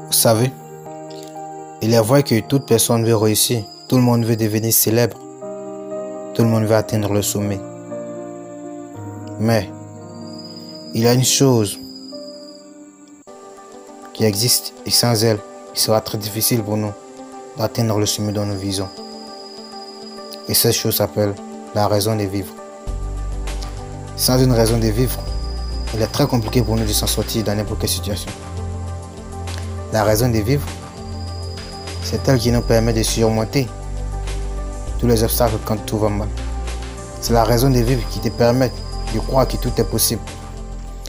Vous savez, il est vrai que toute personne veut réussir, tout le monde veut devenir célèbre, tout le monde veut atteindre le sommet. Mais il y a une chose qui existe et sans elle, il sera très difficile pour nous d'atteindre le sommet dont nous visons. Et cette chose s'appelle la raison de vivre. Sans une raison de vivre, il est très compliqué pour nous de s'en sortir dans n'importe quelle situation. La raison de vivre, c'est elle qui nous permet de surmonter tous les obstacles quand tout va mal. C'est la raison de vivre qui te permet de croire que tout est possible.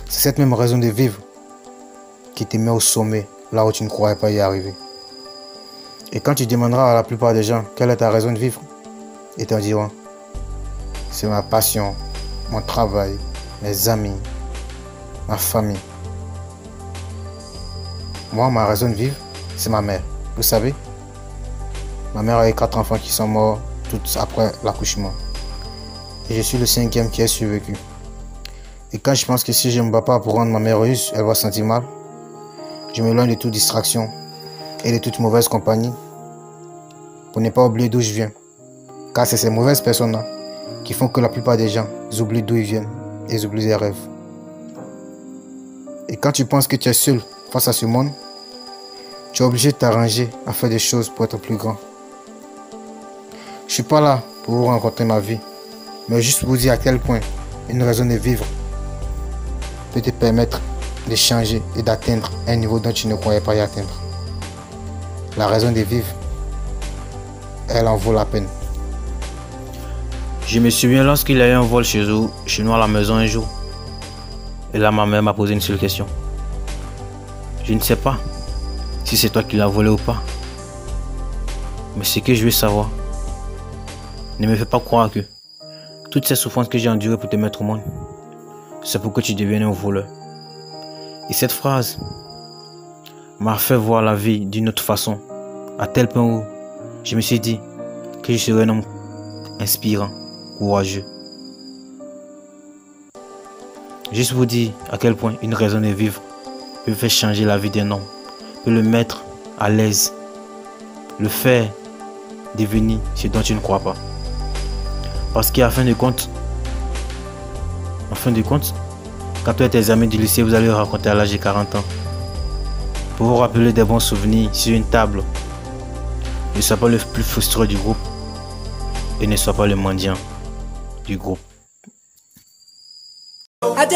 C'est cette même raison de vivre qui te met au sommet, là où tu ne croyais pas y arriver. Et quand tu demanderas à la plupart des gens quelle est ta raison de vivre, ils te diront, c'est ma passion, mon travail, mes amis, ma famille. Moi, ma raison de vivre, c'est ma mère. Vous savez, ma mère a eu 4 enfants qui sont morts tous après l'accouchement. Et je suis le 5e qui a survécu. Et quand je pense que si je ne me bats pas pour rendre ma mère heureuse, elle va se sentir mal, je m'éloigne de toute distraction et de toute mauvaise compagnie pour ne pas oublier d'où je viens. Car c'est ces mauvaises personnes-là qui font que la plupart des gens oublient d'où ils viennent et ils oublient leurs rêves. Et quand tu penses que tu es seul face à ce monde, tu es obligé de t'arranger à faire des choses pour être plus grand. Je ne suis pas là pour vous rencontrer ma vie, mais juste pour vous dire à quel point une raison de vivre peut te permettre de changer et d'atteindre un niveau dont tu ne croyais pas y atteindre. La raison de vivre, elle en vaut la peine. Je me souviens lorsqu'il y a eu un vol chez nous à la maison un jour. Et là, ma mère m'a posé une seule question. Je ne sais pas si c'est toi qui l'as volé ou pas. Mais ce que je veux savoir, ne me fais pas croire que toutes ces souffrances que j'ai endurées pour te mettre au monde, c'est pour que tu deviennes un voleur. Et cette phrase m'a fait voir la vie d'une autre façon, à tel point où je me suis dit que je serais un homme inspirant, courageux. Juste vous dire à quel point une raison de vivre peut faire changer la vie d'un homme, peut le mettre à l'aise, le faire devenir ce dont tu ne crois pas. Parce qu'à fin de compte, quand toi et tes amis du lycée, vous allez raconter à l'âge de 40 ans, pour vous rappeler des bons souvenirs sur une table, ne sois pas le plus frustré du groupe et ne sois pas le mendiant du groupe. Ate